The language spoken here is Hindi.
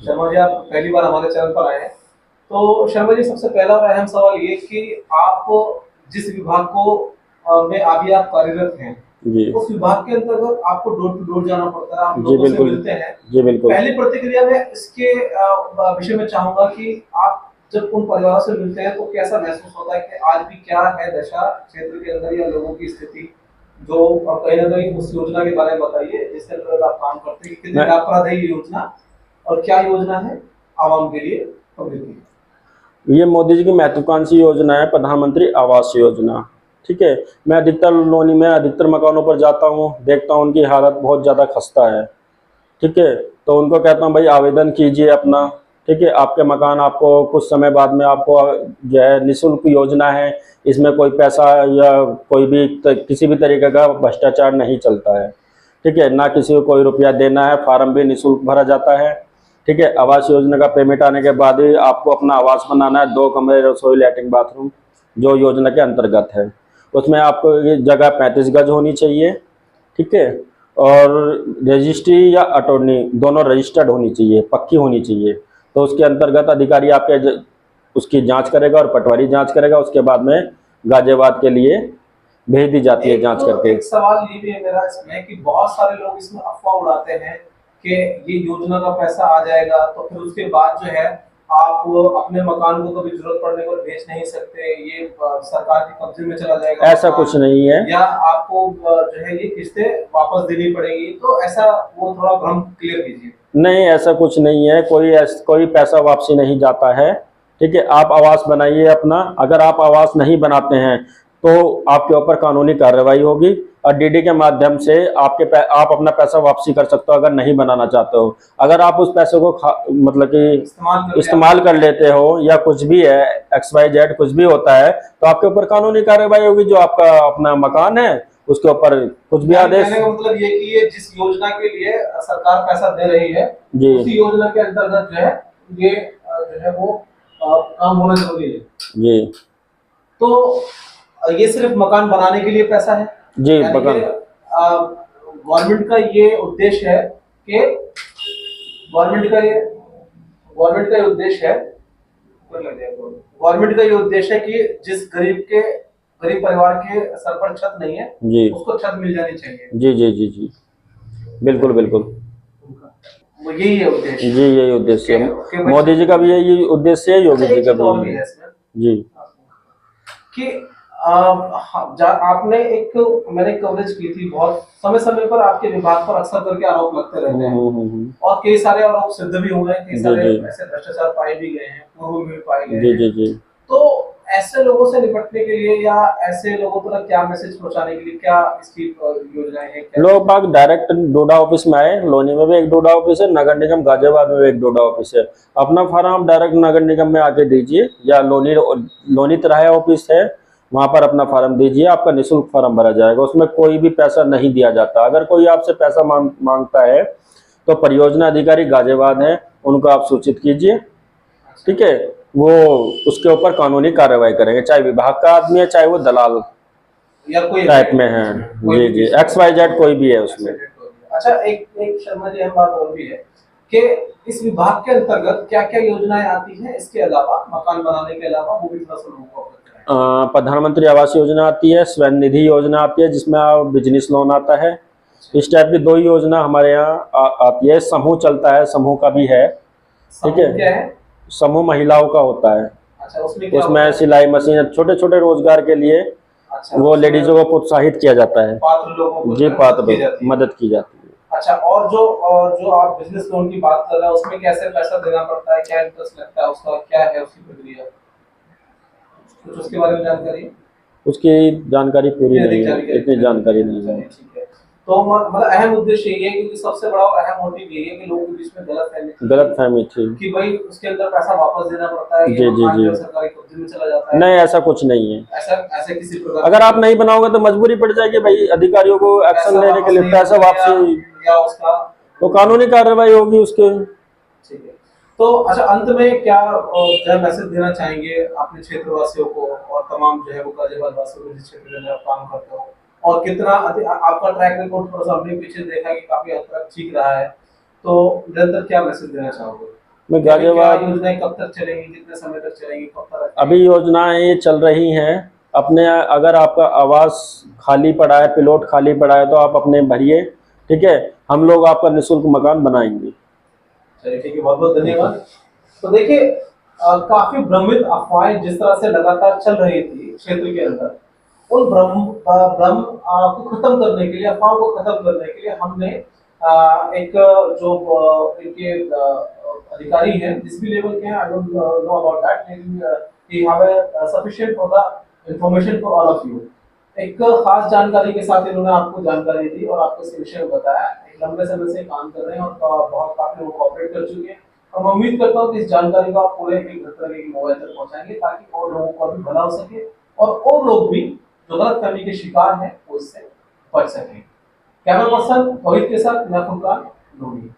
शर्मा जी, आप पहली बार हमारे चैनल पर आए हैं। तो शर्मा जी, सबसे पहला और अहम सवाल ये कि आप जिस विभाग को में अभी आप कार्यरत हैं, जी उस विभाग के अंतर्गत आपको डोर टू डोर जाना पड़ता है, आप जी लोगों से बिल्कुल। मिलते हैं। जी बिल्कुल। पहली प्रतिक्रिया में इसके विषय में चाहूंगा कि आप जब उन परिवारों से मिलते हैं तो कैसा महसूस होता है कि आज भी क्या है दशा क्षेत्र के अंदर या लोगों की स्थिति, जो कहीं ना कहीं उस योजना के बारे में बताइए जिसके अंतर्गत आप काम करते हैं, कि कितनी मैं लाभप्रद है ये योजना और क्या योजना है आवाम के लिए, पब्लिक के लिए। ये मोदी जी की महत्वाकांक्षी योजना है, प्रधानमंत्री आवास योजना। ठीक है। मैं अधिकतर लोनी में अधिकतर मकानों पर जाता हूँ, देखता हूँ उनकी हालत बहुत ज़्यादा खस्ता है। ठीक है। तो उनको कहता हूँ भाई आवेदन कीजिए अपना। ठीक है। आपके मकान आपको कुछ समय बाद में आपको जो है निःशुल्क योजना है, इसमें कोई पैसा या कोई भी किसी भी तरीके का भ्रष्टाचार नहीं चलता है। ठीक है। ना किसी को कोई रुपया देना है, फार्म भी निःशुल्क भरा जाता है। ठीक है। आवास योजना का पेमेंट आने के बाद ही आपको अपना आवास बनाना है, 2 कमरे, रसोई, लैट्रिन, बाथरूम, जो योजना के अंतर्गत है। उसमें आपको ये जगह 35 गज होनी चाहिए। ठीक है। और रजिस्ट्री या अटॉर्नी दोनों रजिस्टर्ड होनी चाहिए, पक्की होनी चाहिए। तो उसके अंतर्गत अधिकारी आपके उसकी जांच करेगा और पटवारी जांच करेगा। उसके बाद में गाजियाबाद के लिए भेज दी जाती है जांच करके। एक सवाल ये भी है मेरा इसमें कि बहुत सारे लोग इसमें अफवाह उड़ाते हैं कि ये योजना का पैसा आ जाएगा तो फिर उसके बाद जो है आप अपने मकान को कभी जरूरत पड़ने पर बेच नहीं सकते, ये सरकार के कब्जे में चला जाएगा ऐसा कुछ नहीं है। या आपको जो है ये किस्तें वापस देनी पड़ेगी, तो ऐसा वो थोड़ा भ्रम क्लियर कीजिए। नहीं, ऐसा कुछ नहीं है। कोई पैसा वापसी नहीं जाता है। ठीक है। आप आवास बनाइए अपना। अगर आप आवास नहीं बनाते हैं तो आपके ऊपर कानूनी कार्रवाई होगी और डीडी के माध्यम से आप अपना पैसा वापसी कर सकते हो अगर नहीं बनाना चाहते हो। अगर आप उस पैसे को मतलब कि इस्तेमाल कर लेते हो या कुछ भी है, XYZ कुछ भी होता है, तो आपके ऊपर कानूनी कार्रवाई होगी। जो आपका अपना मकान है उसके ऊपर कुछ भी आदेश। कहने का मतलब ये कि ये जिस योजना के लिए सरकार पैसा दे रही है, जी, उसी योजना के अंतर्गत जो है ये जो है वो काम होना जरूरी है। जी। तो ये सिर्फ मकान बनाने के लिए पैसा है? जी, मकान। गवर्नमेंट का ये उद्देश्य है कि गवर्नमेंट का ये गवर्नमेंट का ये उद्देश्य है गवर्नमेंट का ये उद्देश्य है कि जिस गरीब परिवार के सर पर छत नहीं है, जी, उसको छत मिल जानी चाहिए। जी, जी, जी, जी। बिल्कुल, बिल्कुल। वो यही है उद्देश्य। जी, यही उद्देश्य है। मोदी जी का भी यही उद्देश्य है, योगी जी का भी है। जी। कि आपने मैंने कवरेज की थी, बहुत समय समय पर आपके विभाग पर अक्सर करके आरोप लगते रहते हैं और कई सारे आरोप सिद्ध भी हुए हैं, कई सारे ऐसे भ्रष्टाचार पाए भी गए हैं, पूर्व में भी पाए गए जी, हैं। जी, जी। तो ऐसे लोगों से निपटने के लिए या ऐसे लोगों तक क्या मैसेज पहुंचाने के लिए क्या इसकी योजनाएं हैं? लोग बाग डायरेक्ट डोडा ऑफिस में आए। लोनी में भी एक डोडा ऑफिस है, नगर निगम गाजियाबाद में भी एक डोडा ऑफिस है। अपना फार्म आप डायरेक्ट नगर निगम में आके दीजिए या लोनी तिराया ऑफिस है, वहां पर अपना फार्म दीजिए। आपका निःशुल्क फार्म भरा जाएगा, उसमें कोई भी पैसा नहीं दिया जाता। अगर कोई आपसे पैसा मांगता है तो परियोजना अधिकारी गाजियाबाद है, उनको आप सूचित कीजिए। ठीक है। वो उसके ऊपर कानूनी कार्रवाई करेंगे, चाहे विभाग का आदमी है, चाहे वो दलाल या कोई टाइप में है। जी, जी, XYZ कोई भी है उसमें। अच्छा, एक शर्मा जी, हम बात और भी है कि इस विभाग के अंतर्गत क्या क्या योजनाएं आती हैं, इसके अलावा मकान बनाने के अलावा वो भी थोड़ा सा लोगों को अवगत कराएं। प्रधानमंत्री आवास योजना आती है, स्वयं निधि योजना आती है जिसमें बिजनेस लोन आता है। इस टाइप की 2 योजना हमारे यहाँ आती है। समूह चलता है, समूह का भी है। ठीक है। क्या है? समूह महिलाओं का होता है। अच्छा, उसमें सिलाई मशीन, छोटे छोटे रोजगार के लिए वो लेडीजों को प्रोत्साहित किया जाता है। पात्र लोगों को जी, पात्र मदद की जाती है। अच्छा, और जो आप बिजनेस लोन की बात कर रहे हैं उसमें कैसे पैसा देना पड़ता है, क्या इंटरेस्ट लगता है, उसका क्या है उसकी प्रक्रिया, कुछ उसके बारे में जानकारी? उसकी जानकारी पूरी नहीं है, इतनी जानकारी नहीं है। ठीक है। तो मतलब अहम उद्देश्य ये है, क्योंकि सबसे बड़ा और अहम मोटिव ये है कि लोगों के बीच में गलतफहमी थी कि भाई उसके अंदर पैसा वापस देना पड़ता है, जी, जी, जी। सरकारी कब्जे में चला जाता है। नहीं, ऐसा कुछ नहीं है। ऐसा किसी प्रकार अगर आप नहीं बनाओगे तो मजबूरी पड़ जाएगी भाई अधिकारियों को एक्शन लेने के लिए, पैसा वापसी या उसका तो कानूनी कार्रवाई होगी उसके। ठीक है। तो अच्छा, अंत में क्या मैसेज देना चाहेंगे अपने क्षेत्र वासियों को और तमाम जो है वो गाजियाबाद वासियों को, जिस क्षेत्र में आप काम करते हो, और कितना आपका ट्रैक रिकॉर्ड थोड़ा सा हमने पीछे देखा कि काफी हद तक ठीक रहा है, तो निरंतर क्या मैसेज देना चाहोगे? मैं क्या गाजियाबाद योजनाएं कब तक चलेंगी, कितने समय तक चलेंगी, कब तक? अभी योजनाएं ये चल रही हैं अपने, अगर आपका आवास खाली पड़ा है, प्लॉट खाली पड़ा है तो आप अपने भरिए, ठीक है, हम लोग आपका निःशुल्क मकान बनाएंगे। चलिए ठीक है, बहुत बहुत धन्यवाद। तो देखिए काफी भ्रमित अफवाहें जिस तरह से लगातार चल रही थी क्षेत्र के अंदर, उन भ्रम को खत्म करने के लिए, अफवाहों को खत्म करने के लिए हमने एक जो इनके अधिकारी हैं जिस भी लेवल के हैं, I don't know about that, लेकिन we have a sufficient for the information for all of you. एक खास जानकारी के साथ इन्होंने आपको जानकारी दी और आपको इस विषय में बताया। एक लंबे समय से काम कर रहे हैं और बहुत काफी लोग कोऑपरेट कर चुके हैं, और मैं उम्मीद करता हूँ कि इस जानकारी को आप पूरे एक घर तरह के मोबाइल तक पहुंचाएंगे ताकि और लोगों को भी भला हो सके और लोग भी जो गलत फहमी के शिकार हैं वो इससे बच सकें। कैमरा पर्सन रोहित के साथ मैं फुरकान लोनी।